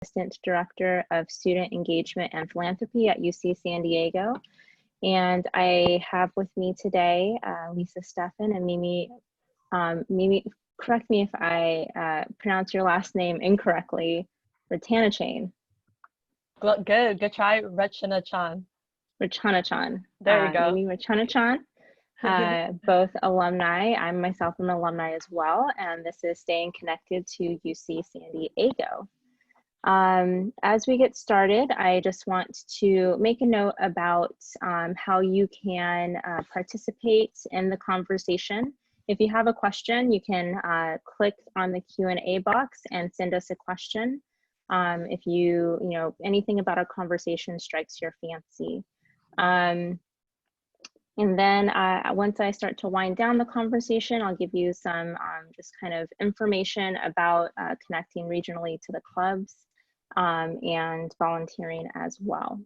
Assistant Director of Student Engagement and Philanthropy at UC San Diego. And I have with me today Lisa, Stefan, and Mimi. Mimi, correct me if I pronounce your last name incorrectly. Ratanachain. Well, good try, Rachanachan. Rachanachan. There you go. Mimi Rachanachan. Both alumni. I'm myself an alumni as well, and this is Staying Connected to UC San Diego. As we get started, I just want to make a note about how you can participate in the conversation. If you have a question, you can click on the Q&A box and send us a question. If anything about our conversation strikes your fancy. And then once I start to wind down the conversation, I'll give you some just kind of information about connecting regionally to the clubs and volunteering as well.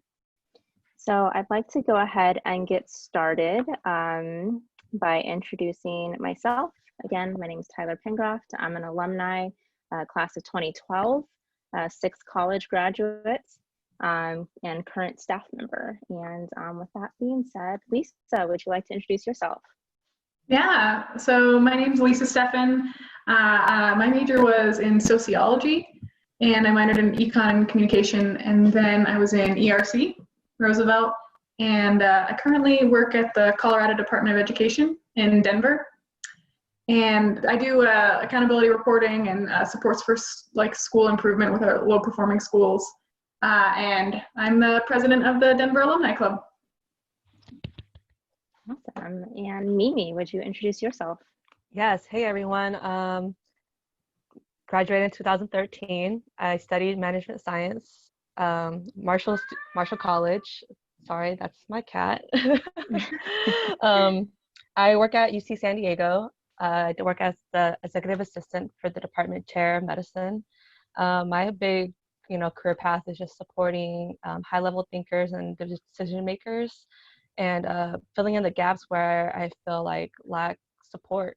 So I'd like to go ahead and get started by introducing myself. Again, my name is Tyler Pengroft. I'm an alumni, class of 2012, 6 college graduates, and current staff member. And with that being said, Lisa, would you like to introduce yourself? Yeah, so my name is Lisa Stefan. My major was in sociology, and I minored in econ and communication, and then I was in ERC, Roosevelt, and I currently work at the Colorado Department of Education in Denver. And I do accountability reporting and supports for school improvement with our low performing schools. And I'm the president of the Denver Alumni Club. Awesome. And Mimi, would you introduce yourself? Yes. Hey, everyone. Graduated in 2013. I studied management science, Marshall College. Sorry, that's my cat. I work at UC San Diego. I work as the executive assistant for the department chair of medicine. My big career path is just supporting high-level thinkers and decision makers, and filling in the gaps where I feel like lack support,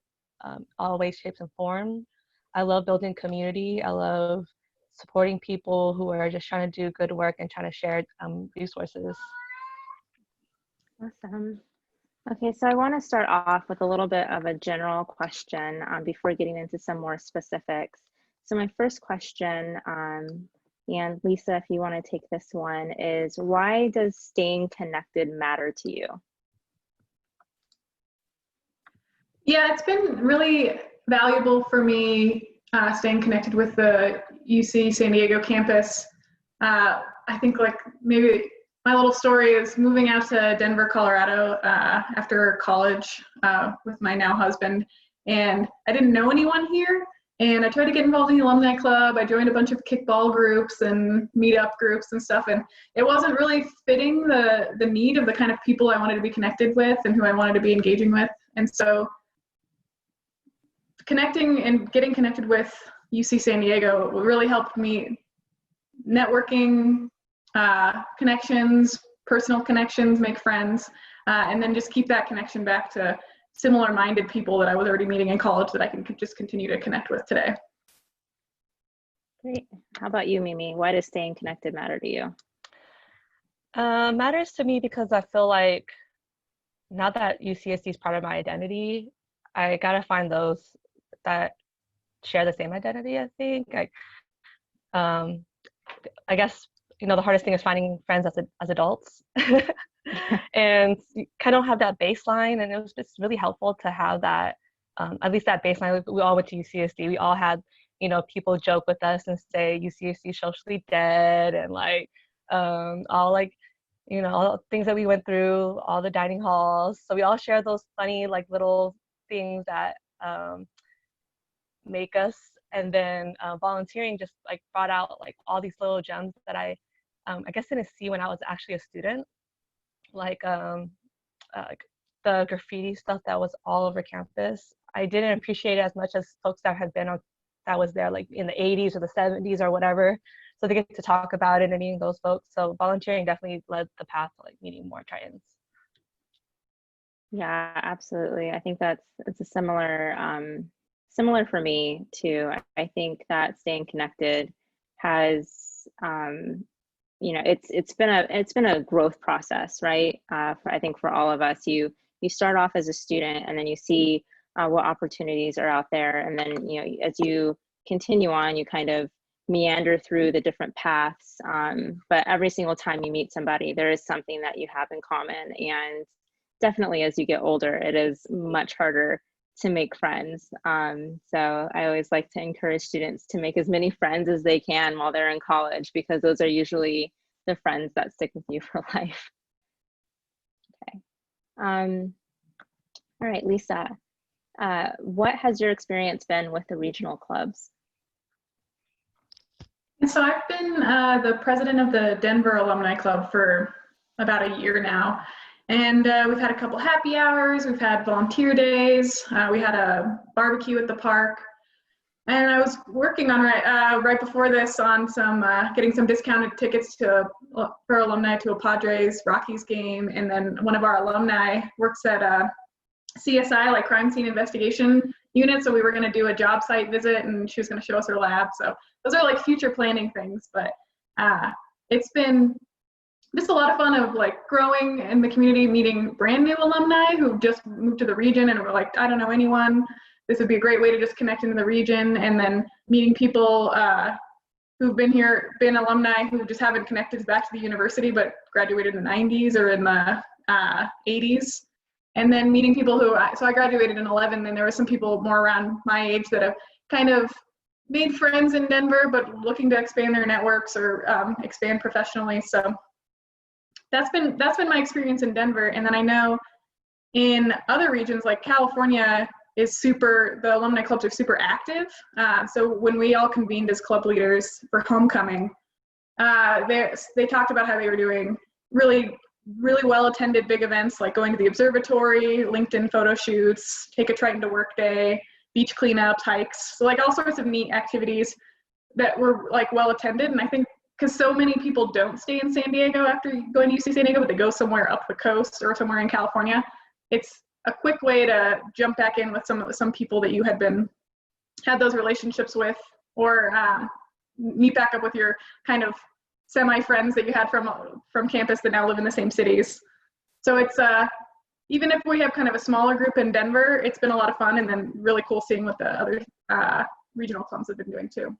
all ways, shapes, and forms. I love building community. I love supporting people who are just trying to do good work and trying to share resources. Awesome. Okay, so I want to start off with a little bit of a general question before getting into some more specifics. So my first question, and Lisa, if you want to take this one, is why does staying connected matter to you? Yeah, it's been really valuable for me staying connected with the UC San Diego campus. I think maybe my little story is moving out to Denver, Colorado after college with my now husband, and I didn't know anyone here. And I tried to get involved in the alumni club. I joined a bunch of kickball groups and meetup groups and stuff, and it wasn't really fitting the need of the kind of people I wanted to be connected with and who I wanted to be engaging with. And so connecting and getting connected with UC San Diego really helped me networking, connections, personal connections, make friends, and then just keep that connection back to similar-minded people that I was already meeting in college that I can just continue to connect with today. Great. How about you, Mimi? Why does staying connected matter to you? Matters to me because I feel like now that UCSD is part of my identity, I gotta find those that share the same identity. I think I guess the hardest thing is finding friends as adults. And you kind of have that baseline, and it was just really helpful to have that, at least that baseline. We all went to UCSD. We all had, people joke with us and say UCSD socially dead, and all all the things that we went through, all the dining halls. So we all share those funny little things that make us. And then volunteering just brought out all these little gems that I guess didn't see when I was actually a student. The graffiti stuff that was all over campus. I didn't appreciate it as much as folks that had been that was there in the 80s or the 70s or whatever. So they get to talk about it and meeting those folks. So volunteering definitely led the path to meeting more Tritons. Yeah, absolutely. I think it's a similar for me too. I think that staying connected has you know, it's been a growth process, right? I think for all of us, you start off as a student, and then you see what opportunities are out there, and then, you know, as you continue on, you kind of meander through the different paths. But every single time you meet somebody, there is something that you have in common, and definitely as you get older, it is much harder to make friends. So I always like to encourage students to make as many friends as they can while they're in college, because those are usually the friends that stick with you for life. Okay. All right, Lisa, what has your experience been with the regional clubs? So I've been the president of the Denver Alumni Club for about a year now. And we've had a couple happy hours, we've had volunteer days, we had a barbecue at the park. And I was working on right before this on some getting some discounted tickets for alumni to a Padres Rockies game. And then one of our alumni works at CSI, like crime scene investigation unit. So we were going to do a job site visit, and she was going to show us her lab. So those are like future planning things. But it's been just a lot of fun of like growing in the community, meeting brand new alumni who just moved to the region and were like, I don't know anyone. This would be a great way to just connect into the region. And then meeting people who've been alumni who just haven't connected back to the university, but graduated in the 90s or in the 80s. And then meeting people so I graduated in 11, and there were some people more around my age that have kind of made friends in Denver, but looking to expand their networks or expand professionally. So that's been my experience in Denver. And then I know in other regions like California the alumni clubs are super active. So when we all convened as club leaders for homecoming, they talked about how they were doing really, really well attended big events like going to the observatory, LinkedIn photo shoots, take a Triton to work day, beach cleanups, hikes. So like all sorts of neat activities that were like well attended. And I think because so many people don't stay in San Diego after going to UC San Diego, but they go somewhere up the coast or somewhere in California, it's a quick way to jump back in with some people that you had those relationships with, or meet back up with your kind of semi-friends that you had from campus that now live in the same cities. So it's even if we have kind of a smaller group in Denver, it's been a lot of fun, and then really cool seeing what the other regional clubs have been doing too.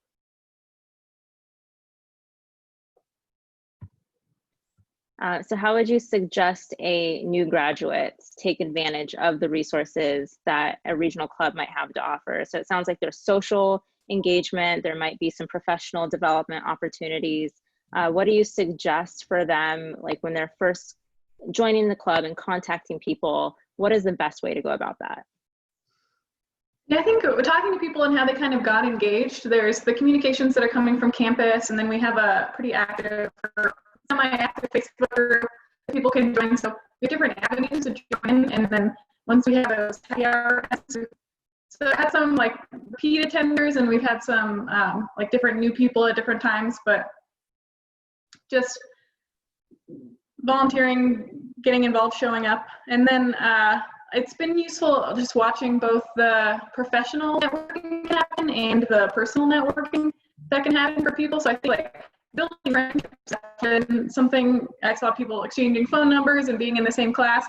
So how would you suggest a new graduate take advantage of the resources that a regional club might have to offer? So it sounds like there's social engagement, there might be some professional development opportunities. What do you suggest for them, like when they're first joining the club and contacting people? What is the best way to go about that? Yeah, I think talking to people and how they kind of got engaged, there's the communications that are coming from campus, and then we have a pretty active, semi-active Facebook group that people can join. So we have different avenues to join, and then once we have those happy hours, so I had some like repeat attenders, and we've had some like different new people at different times, but just volunteering, getting involved, showing up. And then it's been useful just watching both the professional networking happen and the personal networking that can happen for people. So I feel like building friendships has been something. I saw people exchanging phone numbers and being in the same class,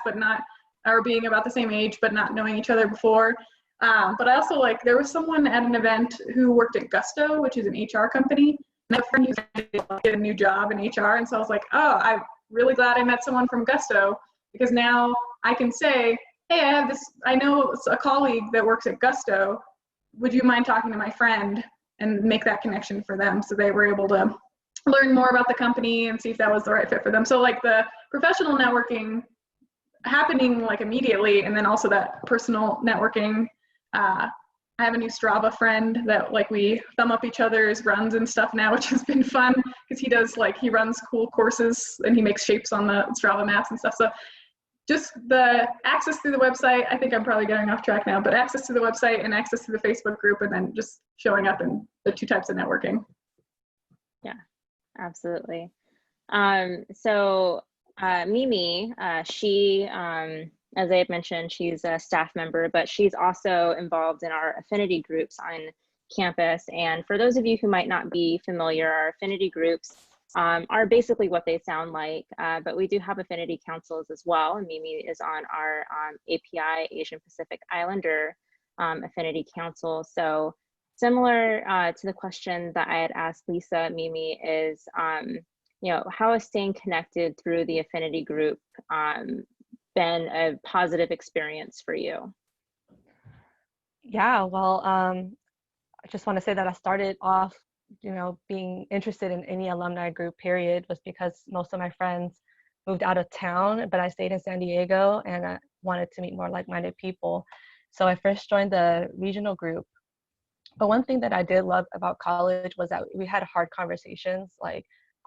or being about the same age, but not knowing each other before. But I also there was someone at an event who worked at Gusto, which is an HR company. And I have a friend who's trying to get a new job in HR. And so I was like, oh, I'm really glad I met someone from Gusto, because now I can say, hey, I know a colleague that works at Gusto. Would you mind talking to my friend, and make that connection for them? So they were able to learn more about the company and see if that was the right fit for them. So like the professional networking happening like immediately, and then also that personal networking. I have a new Strava friend that we thumb up each other's runs and stuff now, which has been fun, because he runs cool courses and he makes shapes on the Strava maps and stuff. So just the access through the website, I think I'm probably getting off track now, but access to the website and access to the Facebook group, and then just showing up in the two types of networking. Yeah, absolutely. So Mimi, she, as I had mentioned, she's a staff member, but she's also involved in our affinity groups on campus. And for those of you who might not be familiar, our affinity groups are basically what they sound like, but we do have affinity councils as well. And Mimi is on our API, Asian Pacific Islander Affinity Council. So similar to the question that I had asked Lisa, Mimi, is, you know, how has staying connected through the affinity group been a positive experience for you? Yeah, well, I just want to say that I started off, you know, being interested in any alumni group period was because most of my friends moved out of town, but I stayed in San Diego and I wanted to meet more like-minded people. So I first joined the regional group. But one thing that I did love about college was that we had hard conversations, like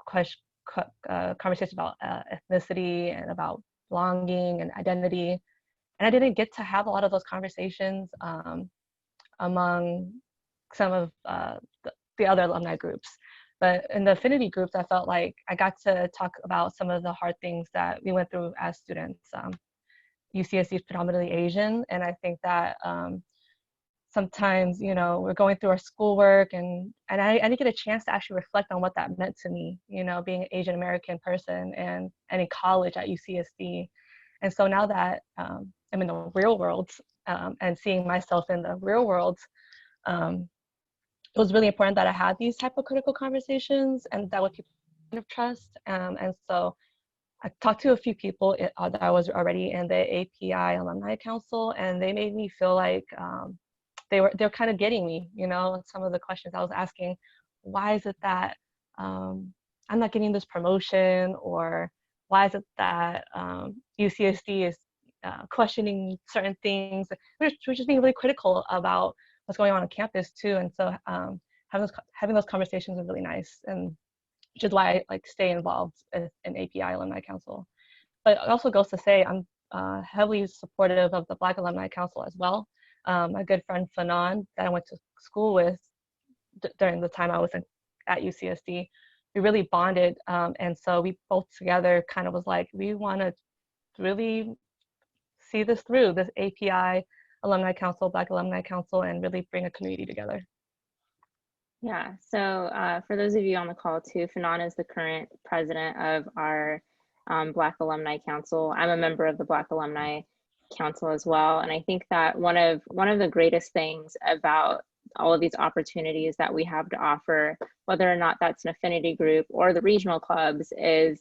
conversations about ethnicity and about belonging and identity. And I didn't get to have a lot of those conversations among some of the other alumni groups. But in the affinity groups, I felt like I got to talk about some of the hard things that we went through as students. UCSD is predominantly Asian, and I think that sometimes, you know, we're going through our schoolwork and I didn't get a chance to actually reflect on what that meant to me, you know, being an Asian American person and in college at UCSD. And so now that I'm in the real world and seeing myself in the real world, it was really important that I had these type of critical conversations and that with people kind of trust. And so I talked to a few people that I was already in the API Alumni Council, and they made me feel like they're kind of getting me, you know, some of the questions I was asking. Why is it that I'm not getting this promotion, or why is it that UCSD is questioning certain things? We're just being really critical about what's going on campus too. And so having those conversations is really nice, and which is why I like stay involved in API Alumni Council. But it also goes to say I'm heavily supportive of the Black Alumni Council as well. My good friend Fanon that I went to school with during the time I was at UCSD, we really bonded, and so we both together kind of was like, we want to really see this through, this API Alumni Council, Black Alumni Council, and really bring a community together. Yeah, so for those of you on the call too, Fanon is the current president of our Black Alumni Council. I'm a member of the Black Alumni Council as well, and I think that one of the greatest things about all of these opportunities that we have to offer, whether or not that's an affinity group or the regional clubs, is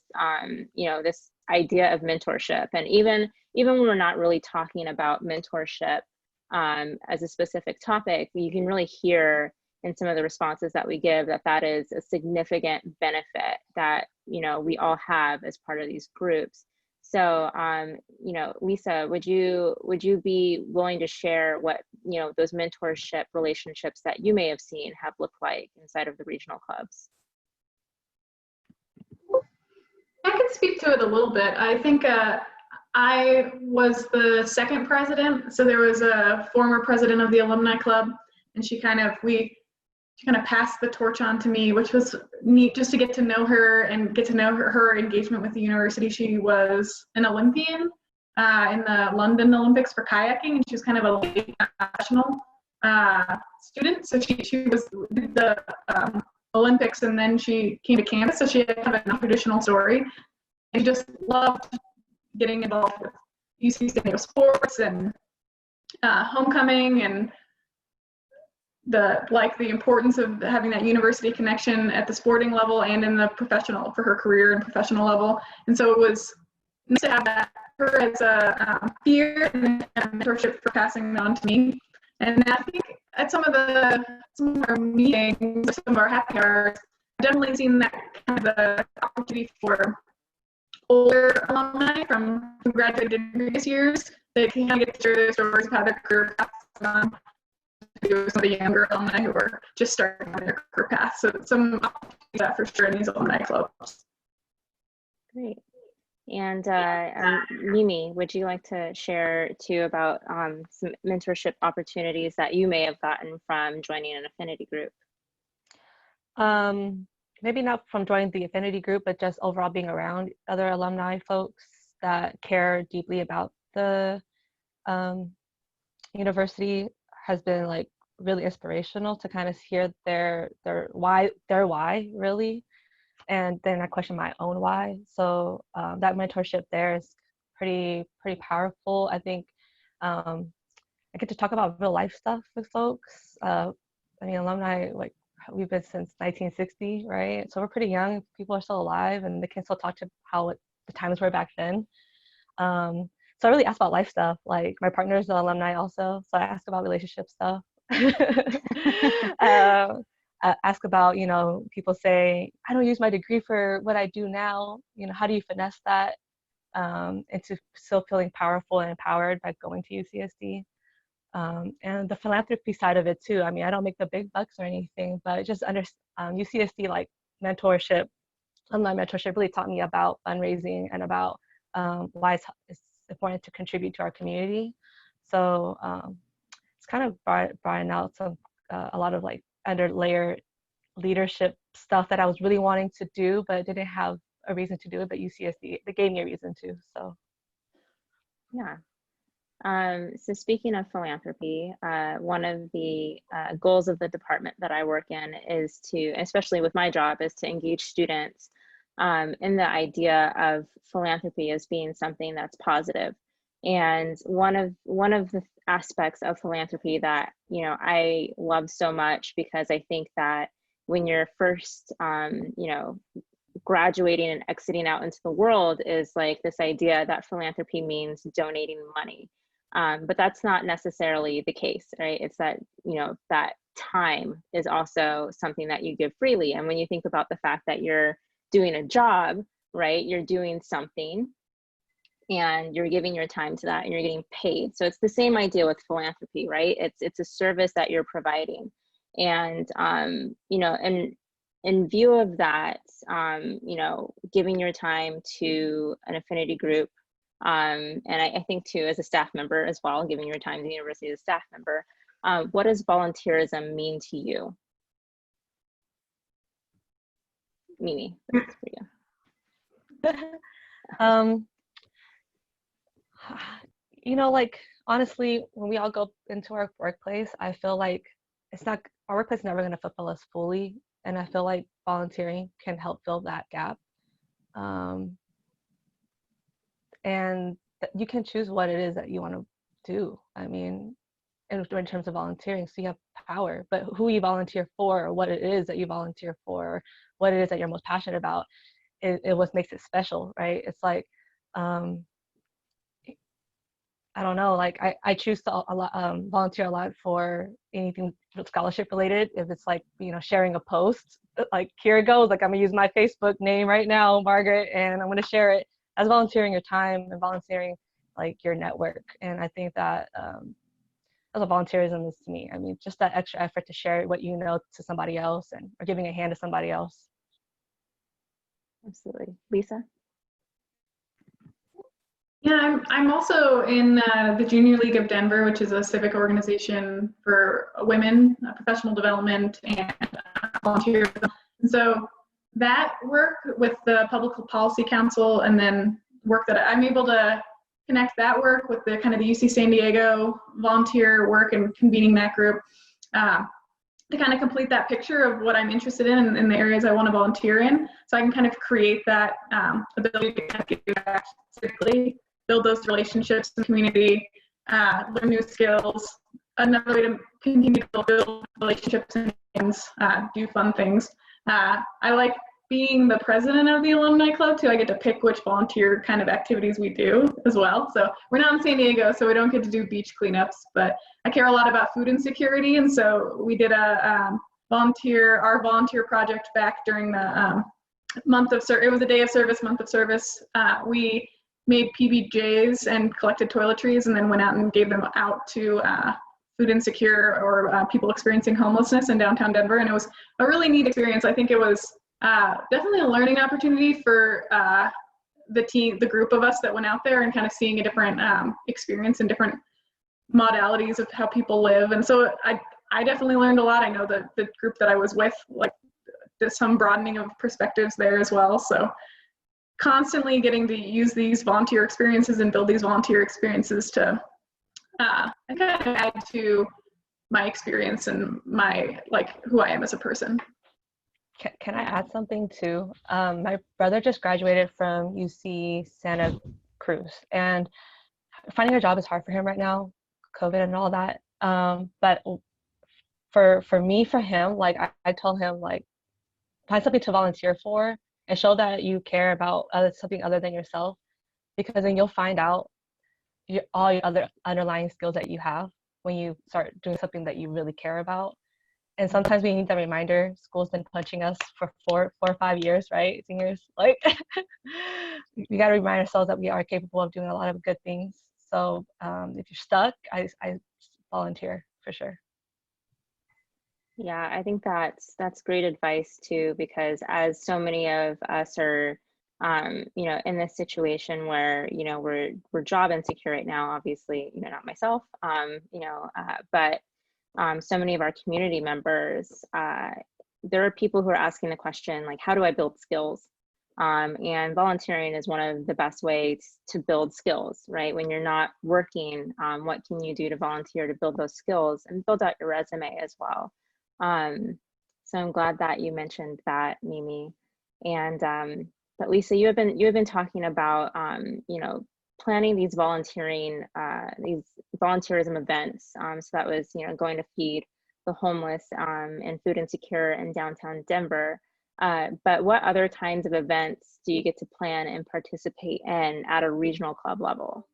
you know, this idea of mentorship. And even when we're not really talking about mentorship as a specific topic, you can really hear in some of the responses that we give that is a significant benefit that, you know, we all have as part of these groups. So, you know, Lisa, would you be willing to share what, you know, those mentorship relationships that you may have seen have looked like inside of the regional clubs? I can speak to it a little bit. I think I was the second president. So there was a former president of the alumni club, and she kind of passed the torch on to me, which was neat just to get to know her and get to know her engagement with the university. She was an Olympian in the London Olympics for kayaking, and she was kind of a late national student. So she did the Olympics, and then she came to campus. So she had kind of a non-traditional story. And she just loved getting involved with UC San Diego sports and homecoming, and the importance of having that university connection at the sporting level and in the professional, for her career and professional level. And so it was nice to have that, her as a peer and a mentorship for passing it on to me. And I think at some of our meetings, some of our happy hours, I've definitely seen that kind of the opportunity for older alumni who graduated in previous years. They can kind of get to share their stories of how their career paths on to some of the younger alumni who are just starting on their career path. So some opportunities that for sure in these alumni clubs. Great. And Mimi, would you like to share too about some mentorship opportunities that you may have gotten from joining an affinity group? Maybe not from joining the affinity group, but just overall being around other alumni folks that care deeply about the university has been like really inspirational to kind of hear their why really, and then I question my own why. So that mentorship there is pretty powerful. I think I get to talk about real life stuff with folks. I mean, alumni, like, we've been since 1960, right? So we're pretty young. People are still alive, and they can still talk to how the times were back then. So I really ask about life stuff. Like, my partner is an alumni also, so I ask about relationship stuff. I ask about, you know, people say, I don't use my degree for what I do now. You know, how do you finesse that into still feeling powerful and empowered by going to UCSD? And the philanthropy side of it too. I mean, I don't make the big bucks or anything, but just UCSD, like, mentorship, alumni mentorship really taught me about fundraising and about why it's important to contribute to our community. So it's kind of brought out some a lot of, like, underlayer leadership stuff that I was really wanting to do, but didn't have a reason to do it. But UCSD, they gave me a reason to. So yeah. So speaking of philanthropy, one of the goals of the department that I work in is to, especially with my job, is to engage students in the idea of philanthropy as being something that's positive. And one of the aspects of philanthropy that, you know, I love so much, because I think that when you're first, you know, graduating and exiting out into the world, is like this idea that philanthropy means donating money. But that's not necessarily the case, right? It's that, you know, that time is also something that you give freely. And when you think about the fact that you're doing a job, right, you're doing something and you're giving your time to that and you're getting paid. So it's the same idea with philanthropy, right? It's a service that you're providing. And, you know, and in view of that, you know, giving your time to an affinity group, and I think too, as a staff member as well, giving your time to the university as a staff member, what does volunteerism mean to you? Mimi, that's for you. You know, like, honestly, when we all go into our workplace, I feel like our workplace is never going to fulfill us fully. And I feel like volunteering can help fill that gap. And you can choose what it is that you want to do. I mean, in terms of volunteering, so you have power, but who you volunteer for, or what it is that you volunteer for, or what it is that you're most passionate about, it what makes it special, right? It's like, I don't know, like, I choose to volunteer a lot for anything scholarship related. If it's like, you know, sharing a post, like, here it goes, like, I'm gonna use my Facebook name right now, Margaret, and I'm gonna share it. As volunteering your time and volunteering, like, your network. And I think that that's what volunteerism is to me. I mean, just that extra effort to share what you know to somebody else, and or giving a hand to somebody else. Absolutely. Lisa? Yeah, I'm also in the Junior League of Denver, which is a civic organization for women, professional development, and volunteerism. And so that work with the Public Policy Council, and then work that I'm able to connect that work with the kind of the UC San Diego volunteer work and convening that group to kind of complete that picture of what I'm interested in the areas I want to volunteer in. So I can kind of create that ability to kind of give back civically, build those relationships in the community, learn new skills. Another way to continue to build relationships and do fun things. I like being the president of the alumni club too. I get to pick which volunteer kind of activities we do as well. So we're not in San Diego, so we don't get to do beach cleanups, but I care a lot about food insecurity. And so we did our volunteer project back during the month of service. It was a day of service, month of service. We made PBJs and collected toiletries, and then went out and gave them out to food insecure or people experiencing homelessness in downtown Denver. And it was a really neat experience. I think it was definitely a learning opportunity for the group of us that went out there, and kind of seeing a different experience and different modalities of how people live. And so I definitely learned a lot. I know that the group that I was with, like, there's some broadening of perspectives there as well. So constantly getting to use these volunteer experiences and build these volunteer experiences to kind of add to my experience and my, like, who I am as a person. Can I add something too? My brother just graduated from UC Santa Cruz, and finding a job is hard for him right now, COVID and all that. But for him, like I told him, like, find something to volunteer for and show that you care about something other than yourself, because then you'll find out all your other underlying skills that you have when you start doing something that you really care about. And sometimes we need that reminder. School's been punching us for four or 5 years, right? Seniors, like, we got to remind ourselves that we are capable of doing a lot of good things. So if you're stuck, I volunteer for sure. Yeah, I think that's great advice too, because as so many of us are, you know, in this situation where, you know, we're job insecure right now, obviously, you know, not myself, you know, but so many of our community members, there are people who are asking the question, like, how do I build skills? And volunteering is one of the best ways to build skills, right? When you're not working, what can you do to volunteer to build those skills and build out your resume as well? So I'm glad that you mentioned that, Mimi. And but Lisa, you have been talking about you know, planning these volunteerism events. So that was, you know, going to feed the homeless and food insecure in downtown Denver. But what other kinds of events do you get to plan and participate in at a regional club level?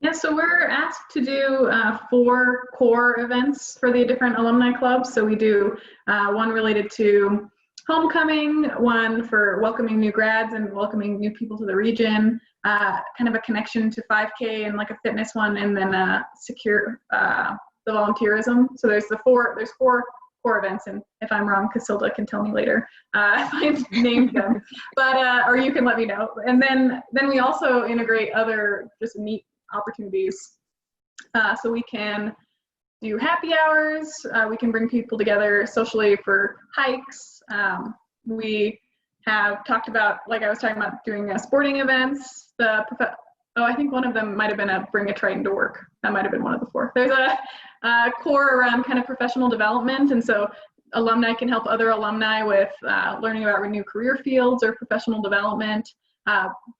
Yeah, so we're asked to do 4 core events for the different alumni clubs. So we do one related to homecoming, one for welcoming new grads and welcoming new people to the region, kind of a connection to 5K and like a fitness one, and then secure the volunteerism. So there's 4 core events, and if I'm wrong, Casilda can tell me later if I named them, but or you can let me know. And then we also integrate other just neat opportunities. So we can do happy hours. We can bring people together socially for hikes. We have talked about, like I was talking about, doing sporting events. I think one of them might have been a bring a Triton to work. That might have been one of the 4. There's a core around kind of professional development, and so alumni can help other alumni with learning about new career fields or professional development.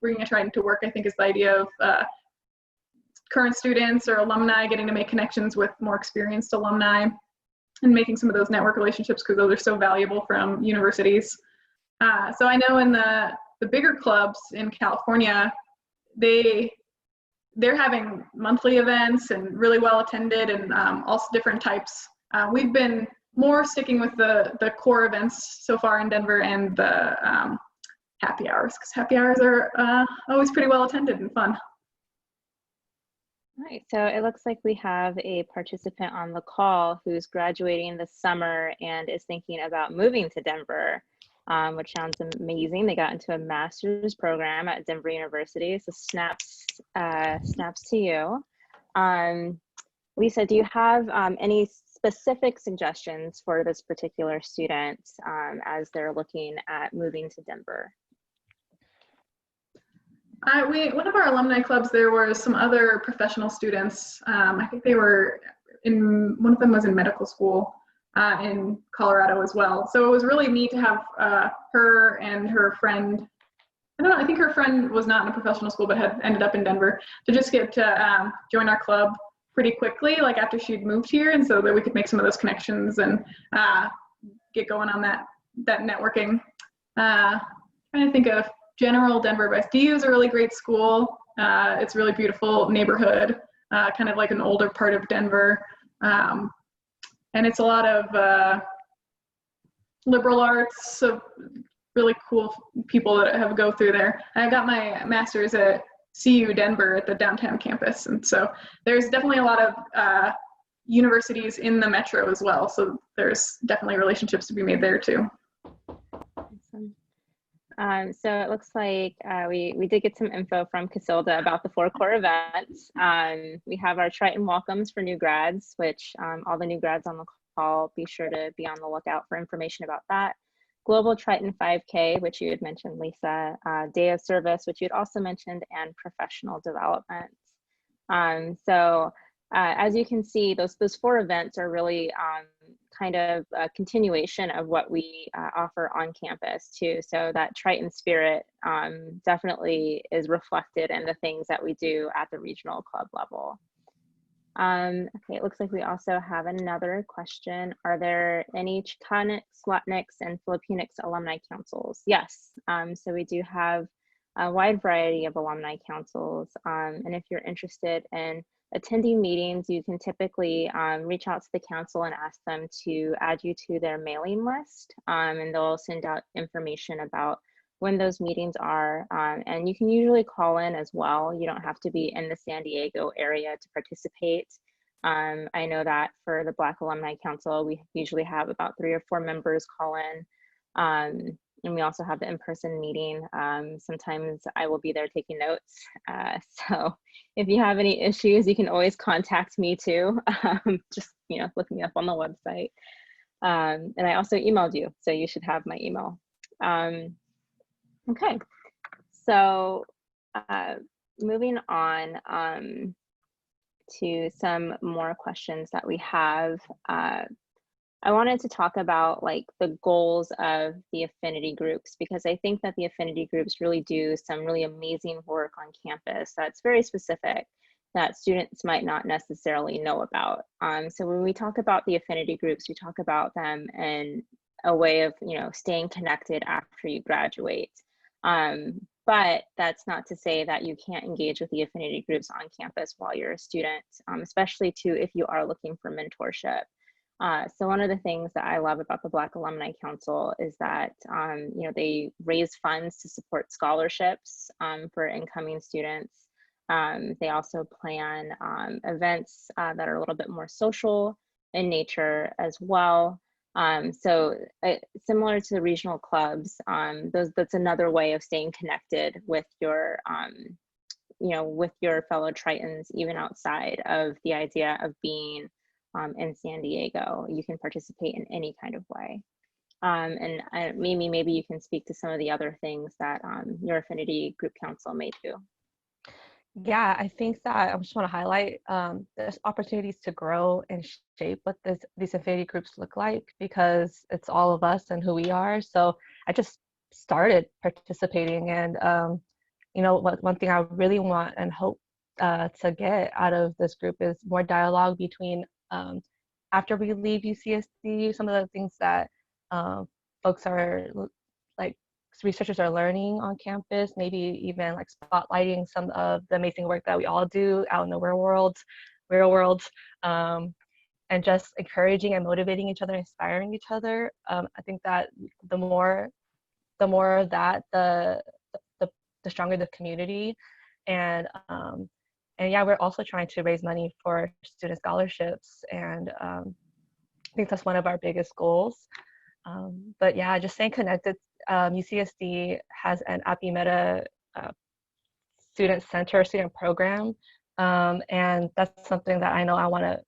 Bringing a Triton to work, I think, is the idea of current students or alumni getting to make connections with more experienced alumni and making some of those network relationships, because those are so valuable from universities. So I know in the bigger clubs in California, they're having monthly events and really well attended, and also different types. We've been more sticking with the core events so far in Denver and the happy hours, because happy hours are always pretty well attended and fun. All right, so it looks like we have a participant on the call who's graduating this summer and is thinking about moving to Denver, which sounds amazing. They got into a master's program at Denver University, so snaps to you. Lisa, do you have any specific suggestions for this particular student as they're looking at moving to Denver? One of our alumni clubs, there were some other professional students. I think they were one of them was in medical school in Colorado as well. So it was really neat to have her and her friend. I don't know, I think her friend was not in a professional school but had ended up in Denver, to just get to join our club pretty quickly, like after she'd moved here, and so that we could make some of those connections and get going on that networking. Trying to think of general Denver advice. DU is a really great school. It's a really beautiful neighborhood, kind of like an older part of Denver. And it's a lot of liberal arts, so really cool people that have go through there. I got my master's at CU Denver at the downtown campus, and so there's definitely a lot of universities in the metro as well, so there's definitely relationships to be made there too. Awesome. So it looks like we did get some info from Casilda about the 4 core events. We have our Triton welcomes for new grads, which all the new grads on the call, be sure to be on the lookout for information about that. Global Triton 5K, which you had mentioned, Lisa, Day of Service, which you had also mentioned, and professional development. So as you can see, those 4 events are really kind of a continuation of what we offer on campus too. So that Triton spirit definitely is reflected in the things that we do at the regional club level. Okay, it looks like we also have another question. Are there any Chicanx, Latinx, and Filipinx alumni councils? Yes, so we do have a wide variety of alumni councils. And if you're interested in attending meetings, you can typically reach out to the council and ask them to add you to their mailing list. And they'll send out information about when those meetings are. And you can usually call in as well. You don't have to be in the San Diego area to participate. I know that for the Black Alumni Council, we usually have about 3 or 4 members call in. And we also have the in-person meeting. Sometimes I will be there taking notes. So if you have any issues, you can always contact me too. Just, look me up on the website. And I also emailed you, so you should have my email. Okay, so moving on to some more questions that we have. I wanted to talk about like the goals of the affinity groups, because I think that the affinity groups really do some really amazing work on campus that's very specific that students might not necessarily know about. So when we talk about the affinity groups, we talk about them in a way of, staying connected after you graduate. But that's not to say that you can't engage with the affinity groups on campus while you're a student, especially too if you are looking for mentorship. So one of the things that I love about the Black Alumni Council is that, they raise funds to support scholarships for incoming students. They also plan events that are a little bit more social in nature as well. So similar to the regional clubs, that's another way of staying connected with your, with your fellow Tritons, even outside of the idea of being in San Diego. You can participate in any kind of way. And Mimi, maybe you can speak to some of the other things that your affinity group council may do. Yeah, I think that I just want to highlight there's opportunities to grow and shape what these affinity groups look like, because it's all of us and who we are. So I just started participating, and one thing I really want and hope to get out of this group is more dialogue between after we leave UCSD, some of the things that folks are like researchers are learning on campus, maybe even like spotlighting some of the amazing work that we all do out in the real world, and just encouraging and motivating each other, inspiring each other. I think that the more of that, the stronger the community. And yeah, we're also trying to raise money for student scholarships, and I think that's one of our biggest goals. But yeah, just staying connected. UCSD has an Apimeta student center, student program, and that's something that I know I want to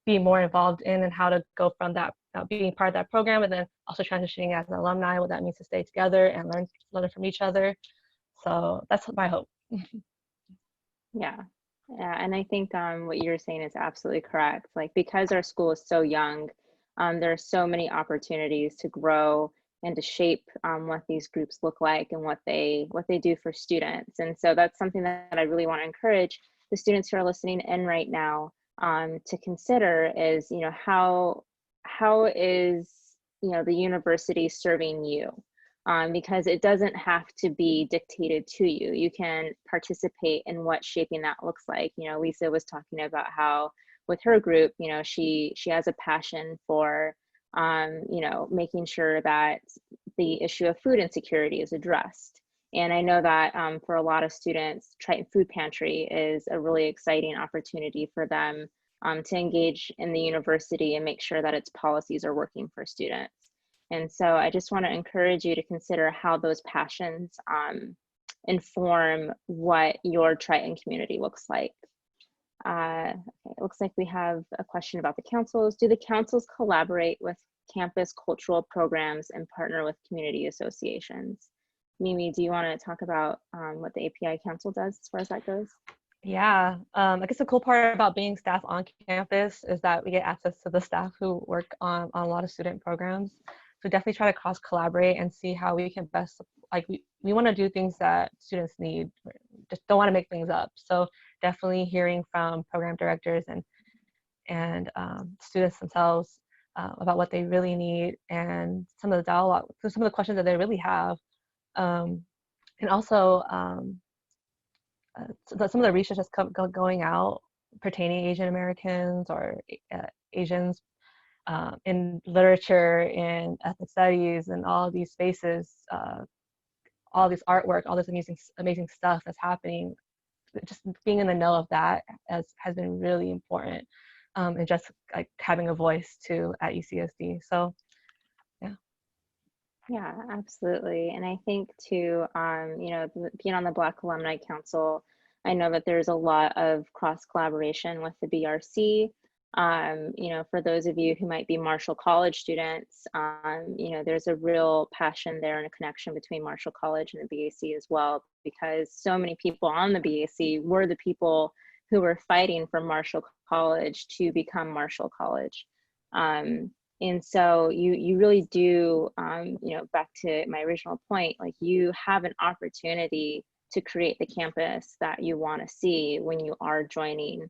be more involved in, and how to go from that, being part of that program, and then also transitioning as an alumni, what that means to stay together and learn from each other. So that's my hope. Yeah, and I think what you're saying is absolutely correct. Like, because our school is so young, there are so many opportunities to grow and to shape what these groups look like and what they do for students. And so that's something that I really want to encourage the students who are listening in right now to consider is, how is, the university serving you? Because it doesn't have to be dictated to you. You can participate in what shaping that looks like. Lisa was talking about how with her group, she has a passion for making sure that the issue of food insecurity is addressed. And I know that for a lot of students, Triton Food Pantry is a really exciting opportunity for them to engage in the university and make sure that its policies are working for students. And so I just want to encourage you to consider how those passions inform what your Triton community looks like. Okay, it looks like we have a question about the councils. Do the councils collaborate with campus cultural programs and partner with community associations? Mimi, do you want to talk about what the API Council does as far as that goes? Yeah, I guess the cool part about being staff on campus is that we get access to the staff who work on a lot of student programs. So definitely try to cross collaborate and see how we can best, like we want to do things that students need, just don't want to make things up. So definitely hearing from program directors and students themselves about what they really need and some of the dialogue, some of the questions that they really have. Um, and also, some of the research that's going out pertaining Asian Americans or Asians in literature, in ethnic studies, and all of these spaces, all this artwork, all this amazing stuff that's happening. Just being in the know of that has been really important, and just like having a voice too at UCSD. So yeah. Yeah, absolutely. And I think too, being on the Black Alumni Council, I know that there's a lot of cross collaboration with the BRC. For those of you who might be Marshall College students, there's a real passion there and a connection between Marshall College and the BAC as well, because so many people on the BAC were the people who were fighting for Marshall College to become Marshall College. And so you really do, back to my original point, like you have an opportunity to create the campus that you want to see when you are joining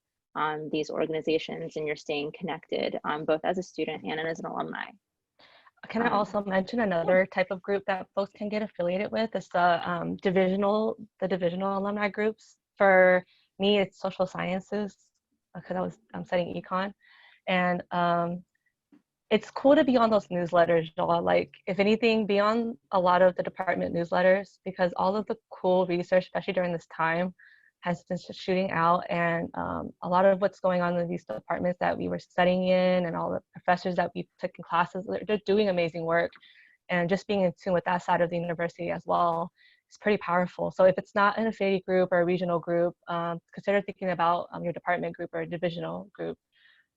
these organizations and you're staying connected, both as a student and as an alumni. Can I also mention another type of group that folks can get affiliated with? It's the divisional alumni groups. For me, it's social sciences because I'm studying econ, and it's cool to be on those newsletters, y'all. Like, if anything, be on a lot of the department newsletters, because all of the cool research, especially during this time, has been shooting out, and a lot of what's going on in these departments that we were studying in, and all the professors that we took in classes, they're doing amazing work, and just being in tune with that side of the university as well is pretty powerful. So if it's not an affinity group or a regional group, consider thinking about your department group or a divisional group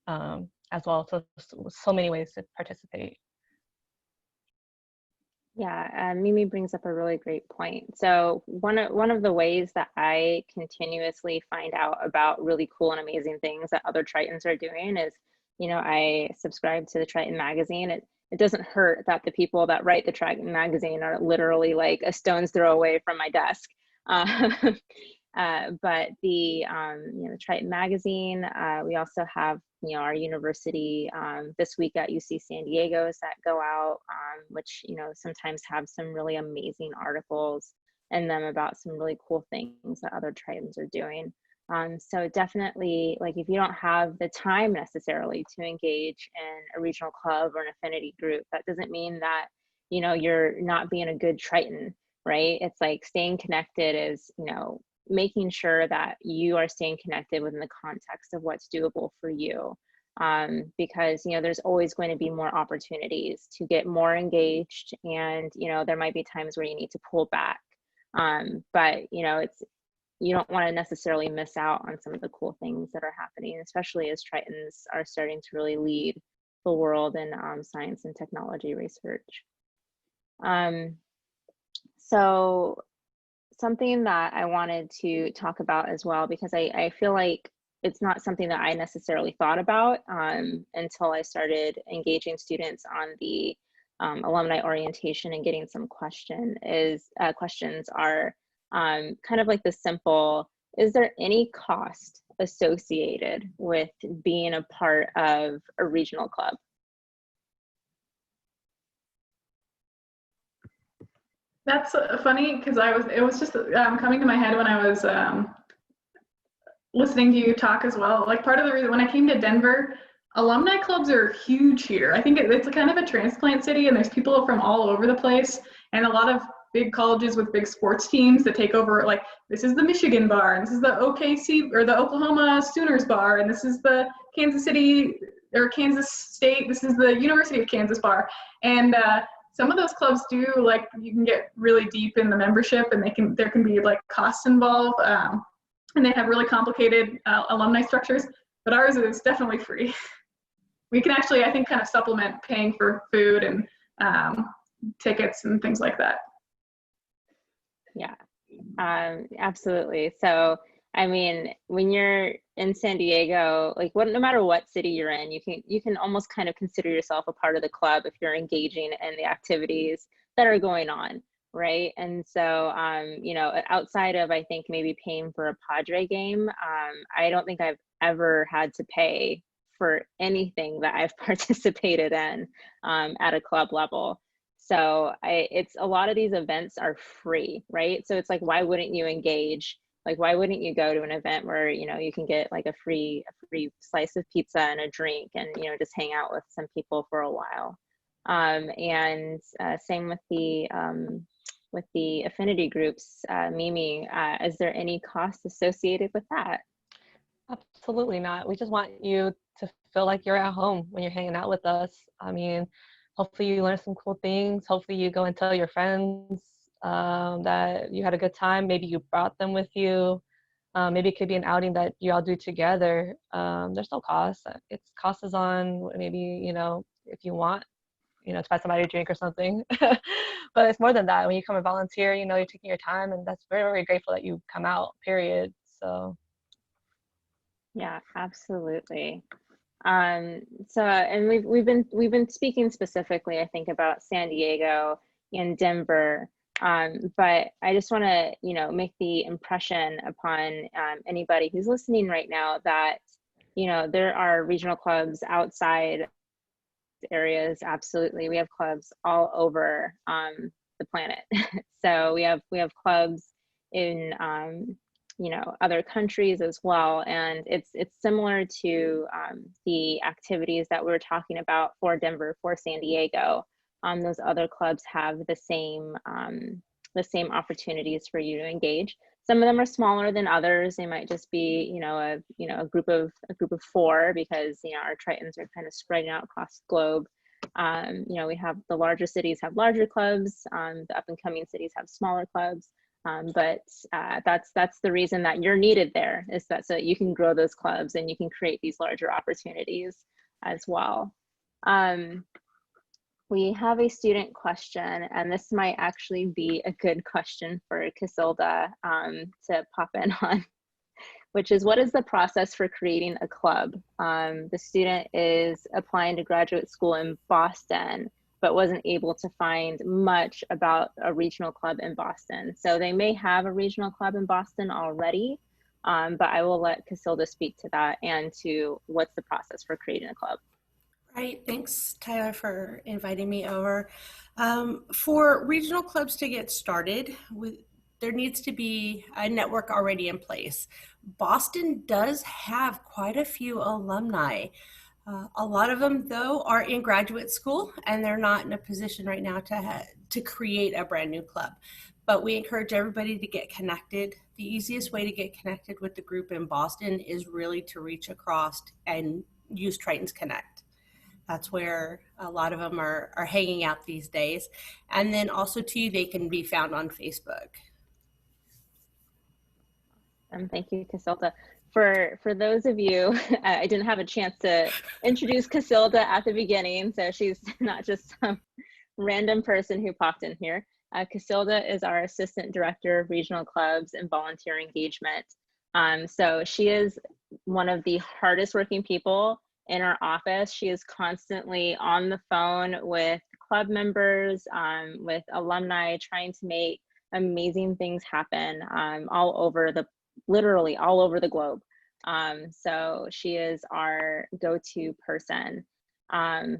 as well. So many ways to participate. Yeah, Mimi brings up a really great point. So one of the ways that I continuously find out about really cool and amazing things that other Tritons are doing is, I subscribe to the Triton magazine. It doesn't hurt that the people that write the Triton magazine are literally like a stone's throw away from my desk. But the Triton magazine, we also have our university this week at UC San Diego's that go out, which sometimes have some really amazing articles in them about some really cool things that other Tritons are doing. So definitely, like, if you don't have the time necessarily to engage in a regional club or an affinity group, that doesn't mean that you're not being a good Triton, right? It's like staying connected is making sure that you are staying connected within the context of what's doable for you, because there's always going to be more opportunities to get more engaged, and there might be times where you need to pull back, but you don't want to necessarily miss out on some of the cool things that are happening, especially as Tritons are starting to really lead the world in science and technology research. So something that I wanted to talk about as well, because I feel like it's not something that I necessarily thought about until I started engaging students on the alumni orientation and getting some questions are kind of like the simple, is there any cost associated with being a part of a regional club? That's funny, because it was just coming to my head when I was listening to you talk as well. Like, part of the reason when I came to Denver, alumni clubs are huge here. I think it's a kind of a transplant city, and there's people from all over the place, and a lot of big colleges with big sports teams that take over. Like, this is the Michigan bar, and this is the OKC or the Oklahoma Sooners bar, and this is the Kansas City or Kansas State. This is the University of Kansas bar, and some of those clubs do, like, you can get really deep in the membership, and there can be like costs involved, and they have really complicated alumni structures. But ours is definitely free. We can actually, I think, kind of supplement paying for food and tickets and things like that. Yeah, absolutely. So I mean, when you're in San Diego, like no matter what city you're in, you can almost kind of consider yourself a part of the club if you're engaging in the activities that are going on, right? And so, you know, outside of I think maybe paying for a Padre game, I don't think I've ever had to pay for anything that I've participated in at a club level. So it's a lot of these events are free, right? So it's like, why wouldn't you engage? Like, why wouldn't you go to an event where, you know, you can get like a free slice of pizza and a drink and, you know, just hang out with some people for a while. And same with the affinity groups. Mimi, is there any cost associated with that? Absolutely not. We just want you to feel like you're at home when you're hanging out with us. I mean, hopefully you learn some cool things. Hopefully you go and tell your friends that you had a good time. Maybe you brought them with you. Maybe it could be an outing that you all do together. There's no cost. It's cost is on maybe, you know, if you want, you know, to buy somebody a drink or something. But it's more than that. When you come and volunteer, you know, you're taking your time, and that's very, very grateful that you come out, period. So. Yeah, absolutely. So, and we've been speaking specifically, I think, about San Diego and Denver. But I just want to, you know, make the impression upon anybody who's listening right now that, you know, there are regional clubs outside areas. Absolutely, we have clubs all over the planet. So we have clubs in you know, other countries as well, and it's similar to the activities that we were talking about for Denver, for San Diego. Those other clubs have the same opportunities for you to engage. Some of them are smaller than others. They might just be, you know, a group of 4, because, you know, our Tritons are kind of spreading out across the globe. You know, we have the larger cities have larger clubs. The up and coming cities have smaller clubs. But that's the reason that you're needed there, is that so that you can grow those clubs and you can create these larger opportunities as well. We have a student question, and this might actually be a good question for Casilda to pop in on, which is, what is the process for creating a club? The student is applying to graduate school in Boston, but wasn't able to find much about a regional club in Boston. So they may have a regional club in Boston already, but I will let Casilda speak to that and to what's the process for creating a club. Right. Thanks, Tyler, for inviting me over. For regional clubs to get started, there needs to be a network already in place. Boston does have quite a few alumni. A lot of them, though, are in graduate school, and they're not in a position right now to create a brand new club. But we encourage everybody to get connected. The easiest way to get connected with the group in Boston is really to reach across and use Tritons Connect. That's where a lot of them are hanging out these days. And then also, too, they can be found on Facebook. Thank you, Casilda. For those of you, I didn't have a chance to introduce Casilda at the beginning, so she's not just some random person who popped in here. Casilda is our Assistant Director of Regional Clubs and Volunteer Engagement. So she is one of the hardest working people in our office. She is constantly on the phone with club members, with alumni, trying to make amazing things happen literally all over the globe. So she is our go-to person